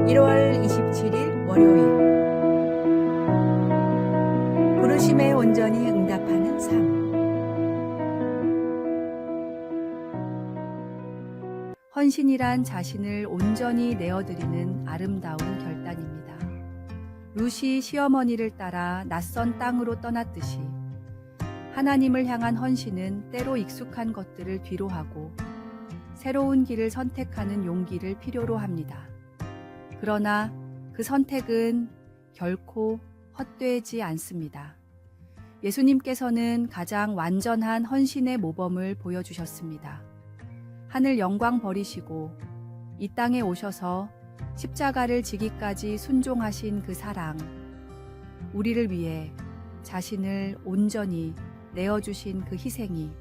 1월 27일 월요일 부르심에 온전히 응답하는 삶. 헌신이란 자신을 온전히 내어드리는 아름다운 결단입니다. 룻이 시어머니를 따라 낯선 땅으로 떠났듯이 하나님을 향한 헌신은 때로 익숙한 것들을 뒤로하고 새로운 길을 선택하는 용기를 필요로 합니다. 그러나 그 선택은 결코 헛되지 않습니다. 예수님께서는 가장 완전한 헌신의 모범을 보여주셨습니다. 하늘 영광 버리시고 이 땅에 오셔서 십자가를 지기까지 순종하신 그 사랑, 우리를 위해 자신을 온전히 내어주신 그 희생이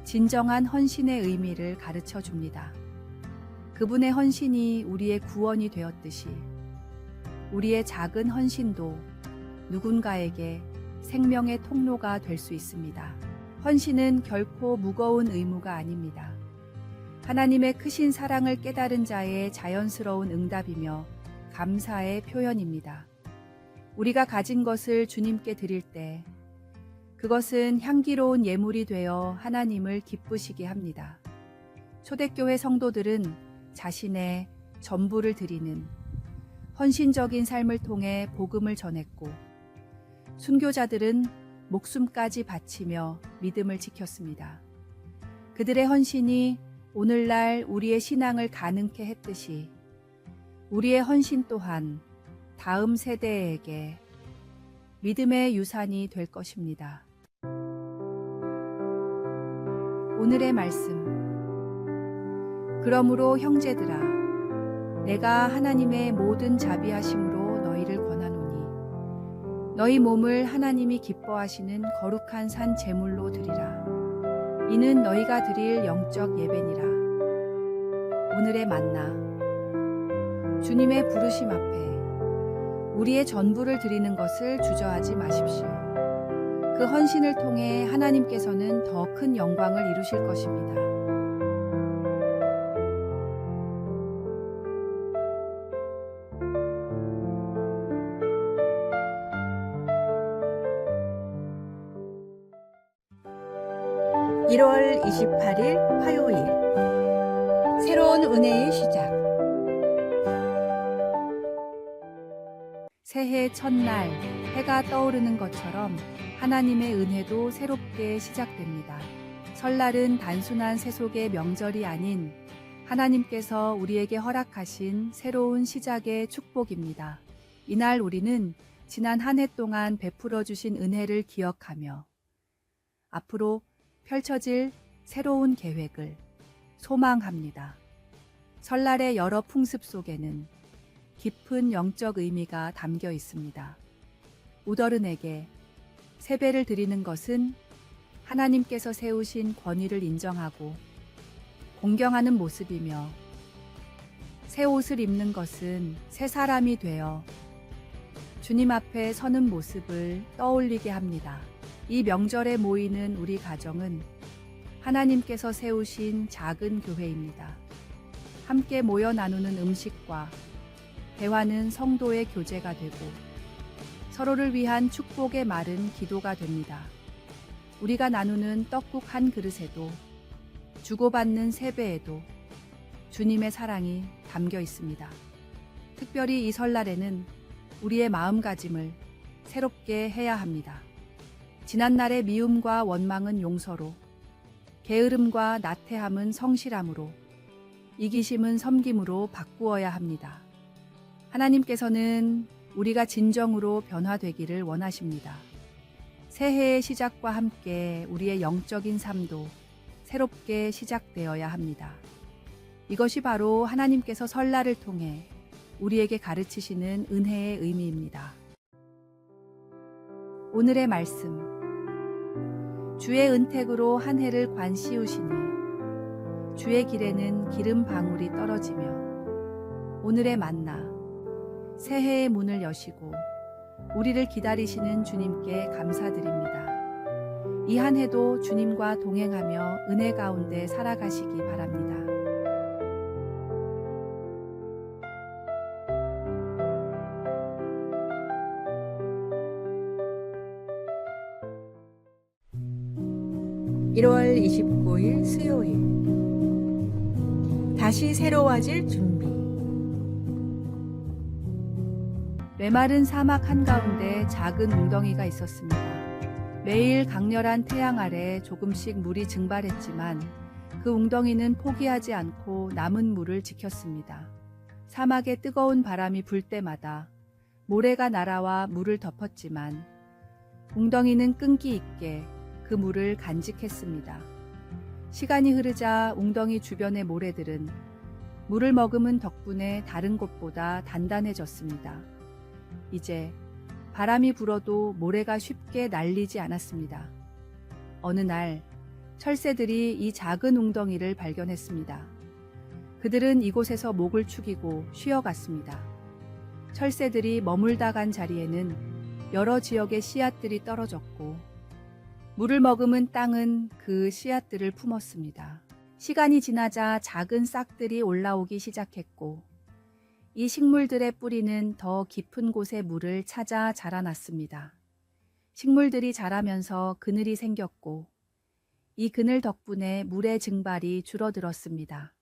진정한 헌신의 의미를 가르쳐 줍니다. 그분의 헌신이 우리의 구원이 되었듯이 우리의 작은 헌신도 누군가에게 생명의 통로가 될 수 있습니다. 헌신은 결코 무거운 의무가 아닙니다. 하나님의 크신 사랑을 깨달은 자의 자연스러운 응답이며 감사의 표현입니다. 우리가 가진 것을 주님께 드릴 때 그것은 향기로운 예물이 되어 하나님을 기쁘시게 합니다. 초대교회 성도들은 자신의 전부를 드리는 헌신적인 삶을 통해 복음을 전했고, 순교자들은 목숨까지 바치며 믿음을 지켰습니다. 그들의 헌신이 오늘날 우리의 신앙을 가능케 했듯이 우리의 헌신 또한 다음 세대에게 믿음의 유산이 될 것입니다. 오늘의 말씀. 그러므로 형제들아, 내가 하나님의 모든 자비하심으로 너희를 권하노니 너희 몸을 하나님이 기뻐하시는 거룩한 산 제물로 드리라. 이는 너희가 드릴 영적 예배니라. 오늘의 만나. 주님의 부르심 앞에 우리의 전부를 드리는 것을 주저하지 마십시오. 그 헌신을 통해 하나님께서는 더 큰 영광을 이루실 것입니다. (1월 28일) 화요일 새로운 은혜의 시작. 새해 첫날 해가 떠오르는 것처럼 하나님의 은혜도 새롭게 시작됩니다. 설날은 단순한 세속의 명절이 아닌 하나님께서 우리에게 허락하신 새로운 시작의 축복입니다. 이날 우리는 지난 한 해 동안 베풀어 주신 은혜를 기억하며 앞으로 펼쳐질 새로운 계획을 소망합니다. 설날의 여러 풍습 속에는 깊은 영적 의미가 담겨 있습니다. 우더른에게 세배를 드리는 것은 하나님께서 세우신 권위를 인정하고 공경하는 모습이며, 새 옷을 입는 것은 새 사람이 되어 주님 앞에 서는 모습을 떠올리게 합니다. 이 명절에 모이는 우리 가정은 하나님께서 세우신 작은 교회입니다. 함께 모여 나누는 음식과 대화는 성도의 교제가 되고 서로를 위한 축복의 말은 기도가 됩니다. 우리가 나누는 떡국 한 그릇에도 주고받는 세배에도 주님의 사랑이 담겨 있습니다. 특별히 이 설날에는 우리의 마음가짐을 새롭게 해야 합니다. 지난날의 미움과 원망은 용서로, 게으름과 나태함은 성실함으로, 이기심은 섬김으로 바꾸어야 합니다. 하나님께서는 우리가 진정으로 변화되기를 원하십니다. 새해의 시작과 함께 우리의 영적인 삶도 새롭게 시작되어야 합니다. 이것이 바로 하나님께서 설날을 통해 우리에게 가르치시는 은혜의 의미입니다. 오늘의 말씀. 주의 은택으로 한 해를 관씌우시니 주의 길에는 기름 방울이 떨어지며. 오늘의 만나. 새해의 문을 여시고 우리를 기다리시는 주님께 감사드립니다. 이 한 해도 주님과 동행하며 은혜 가운데 살아가시기 바랍니다. 1월 29일 수요일. 다시 새로워질 준비. 메마른 사막 한가운데 작은 웅덩이가 있었습니다. 매일 강렬한 태양 아래 조금씩 물이 증발했지만 그 웅덩이는 포기하지 않고 남은 물을 지켰습니다. 사막에 뜨거운 바람이 불 때마다 모래가 날아와 물을 덮었지만 웅덩이는 끈기 있게 그 물을 간직했습니다. 시간이 흐르자 웅덩이 주변의 모래들은 물을 머금은 덕분에 다른 곳보다 단단해졌습니다. 이제 바람이 불어도 모래가 쉽게 날리지 않았습니다. 어느 날 철새들이 이 작은 웅덩이를 발견했습니다. 그들은 이곳에서 목을 축이고 쉬어갔습니다. 철새들이 머물다 간 자리에는 여러 지역의 씨앗들이 떨어졌고 물을 머금은 땅은 그 씨앗들을 품었습니다. 시간이 지나자 작은 싹들이 올라오기 시작했고 이 식물들의 뿌리는 더 깊은 곳의 물을 찾아 자라났습니다. 식물들이 자라면서 그늘이 생겼고 이 그늘 덕분에 물의 증발이 줄어들었습니다.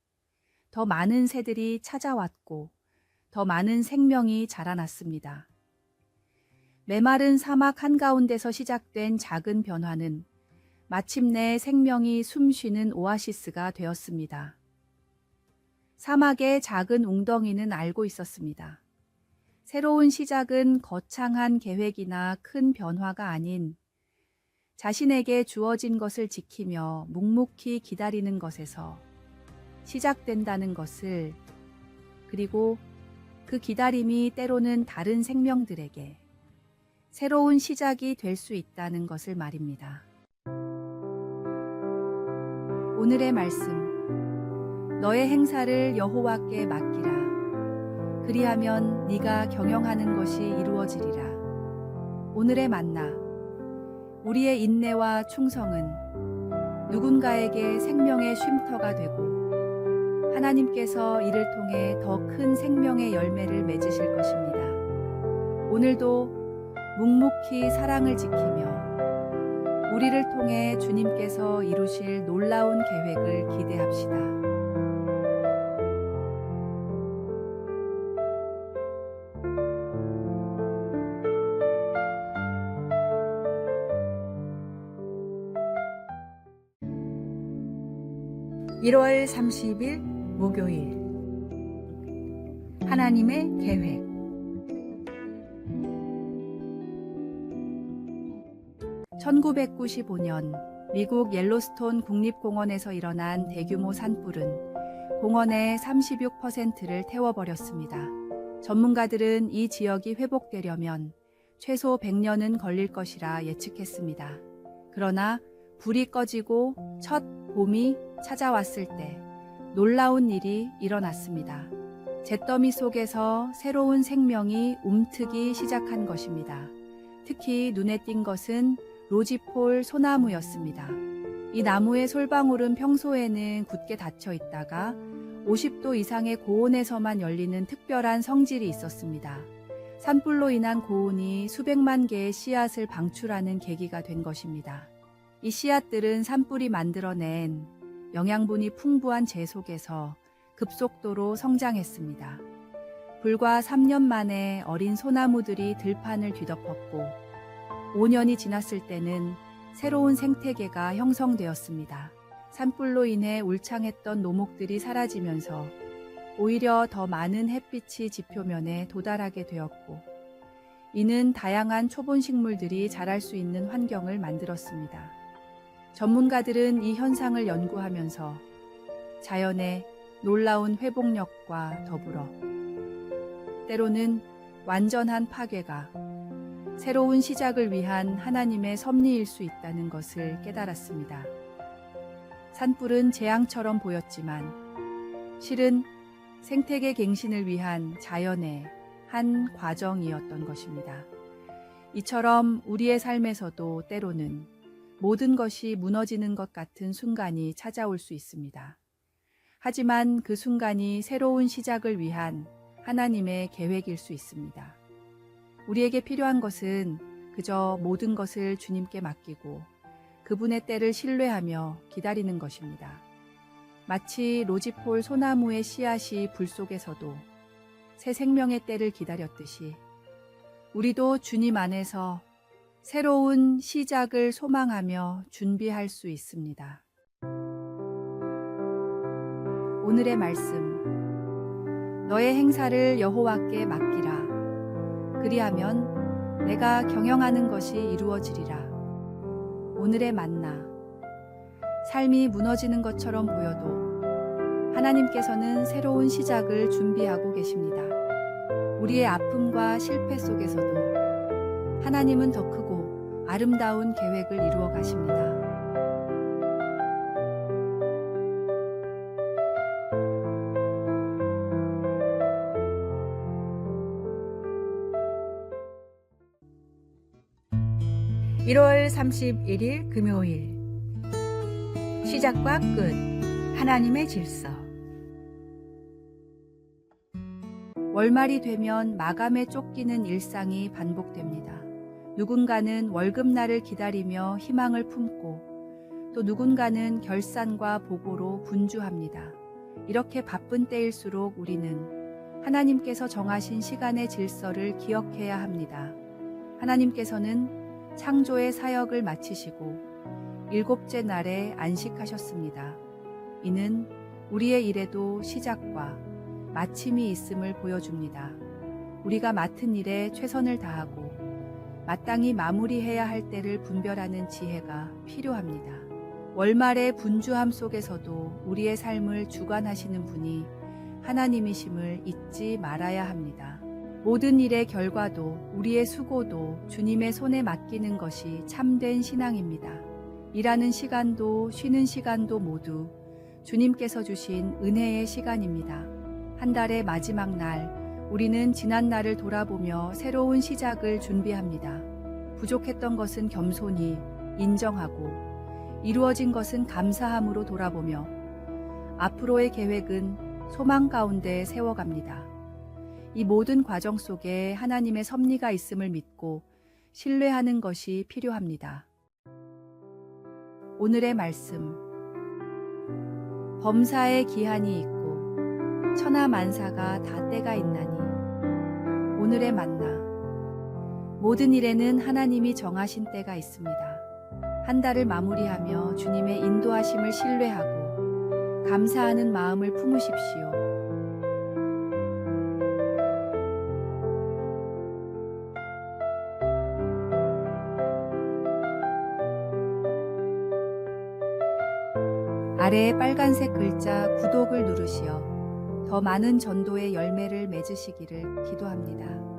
더 많은 새들이 찾아왔고 더 많은 생명이 자라났습니다. 메마른 사막 한가운데서 시작된 작은 변화는 마침내 생명이 숨쉬는 오아시스가 되었습니다. 사막의 작은 웅덩이는 알고 있었습니다. 새로운 시작은 거창한 계획이나 큰 변화가 아닌 자신에게 주어진 것을 지키며 묵묵히 기다리는 것에서 시작된다는 것을, 그리고 그 기다림이 때로는 다른 생명들에게 새로운 시작이 될 수 있다는 것을 말입니다. 오늘의 말씀. 너의 행사를 여호와께 맡기라. 그리하면 네가 경영하는 것이 이루어지리라. 오늘의 만나. 우리의 인내와 충성은 누군가에게 생명의 쉼터가 되고 하나님께서 이를 통해 더 큰 생명의 열매를 맺으실 것입니다. 오늘도 묵묵히 사랑을 지키며 우리를 통해 주님께서 이루실 놀라운 계획을 기대합시다. (1월 30일) 목요일. 하나님의 계획. (1995년) 미국 옐로스톤 국립공원에서 일어난 대규모 산불은 공원의 36%를 태워버렸습니다. 전문가들은 이 지역이 회복되려면 최소 100년은 걸릴 것이라 예측했습니다. 그러나 불이 꺼지고 첫 봄이 찾아왔을 때 놀라운 일이 일어났습니다. 잿더미 속에서 새로운 생명이 움트기 시작한 것입니다. 특히 눈에 띈 것은 로지폴 소나무였습니다. 이 나무의 솔방울은 평소에는 굳게 닫혀 있다가 50도 이상의 고온에서만 열리는 특별한 성질이 있었습니다. 산불로 인한 고온이 수백만 개의 씨앗을 방출하는 계기가 된 것입니다. 이 씨앗들은 산불이 만들어낸 영양분이 풍부한 재 속에서 급속도로 성장했습니다. 불과 3년 만에 어린 소나무들이 들판을 뒤덮었고 5년이 지났을 때는 새로운 생태계가 형성되었습니다. 산불로 인해 울창했던 노목들이 사라지면서 오히려 더 많은 햇빛이 지표면에 도달하게 되었고 이는 다양한 초본 식물들이 자랄 수 있는 환경을 만들었습니다. 전문가들은 이 현상을 연구하면서 자연의 놀라운 회복력과 더불어 때로는 완전한 파괴가 새로운 시작을 위한 하나님의 섭리일 수 있다는 것을 깨달았습니다. 산불은 재앙처럼 보였지만 실은 생태계 갱신을 위한 자연의 한 과정이었던 것입니다. 이처럼 우리의 삶에서도 때로는 모든 것이 무너지는 것 같은 순간이 찾아올 수 있습니다. 하지만 그 순간이 새로운 시작을 위한 하나님의 계획일 수 있습니다. 우리에게 필요한 것은 그저 모든 것을 주님께 맡기고 그 그분의 때를 신뢰하며 기다리는 것입니다. 마치 로지폴 소나무의 씨앗이 불 속에서도 새 생명의 때를 기다렸듯이 우리도 주님 안에서 새로운 시작을 소망하며 준비할 수 있습니다. 오늘의 말씀. 너의 행사를 여호와께 맡기라. 그리하면 내가 경영하는 것이 이루어지리라. 오늘의 만나. 삶이 무너지는 것처럼 보여도 하나님께서는 새로운 시작을 준비하고 계십니다. 우리의 아픔과 실패 속에서도 하나님은 더 크고 아름다운 계획을 이루어 가십니다. (1월 31일) 금요일. 시작과 끝. 하나님의 질서. 월말이 되면 마감에 쫓기는 일상이 반복됩니다. 누군가는 월급날을 기다리며 희망을 품고 또 누군가는 결산과 보고로 분주합니다. 이렇게 바쁜 때일수록 우리는 하나님께서 정하신 시간의 질서를 기억해야 합니다. 하나님께서는 창조의 사역을 마치시고 7째 날에 안식하셨습니다. 이는 우리의 일에도 시작과 마침이 있음을 보여줍니다. 우리가 맡은 일에 최선을 다하고 마땅히 마무리해야 할 때를 분별하는 지혜가 필요합니다. 월말의 분주함 속에서도 우리의 삶을 주관하시는 분이 하나님이심을 잊지 말아야 합니다. 모든 일의 결과도 우리의 수고도 주님의 손에 맡기는 것이 참된 신앙입니다. 일하는 시간도 쉬는 시간도 모두 주님께서 주신 은혜의 시간입니다. 한 달의 마지막 날, 우리는 지난 날을 돌아보며 새로운 시작을 준비합니다. 부족했던 것은 겸손히 인정하고 이루어진 것은 감사함으로 돌아보며 앞으로의 계획은 소망 가운데 세워갑니다. 이 모든 과정 속에 하나님의 섭리가 있음을 믿고 신뢰하는 것이 필요합니다. 오늘의 말씀. 범사에 기한이 있고 천하만사가 다 때가 있나니. 오늘의 만나. 모든 일에는 하나님이 정하신 때가 있습니다. 한 달을 마무리하며 주님의 인도하심을 신뢰하고 감사하는 마음을 품으십시오. 아래의 빨간색 글자 구독을 누르시어 더 많은 전도의 열매를 맺으시기를 기도합니다.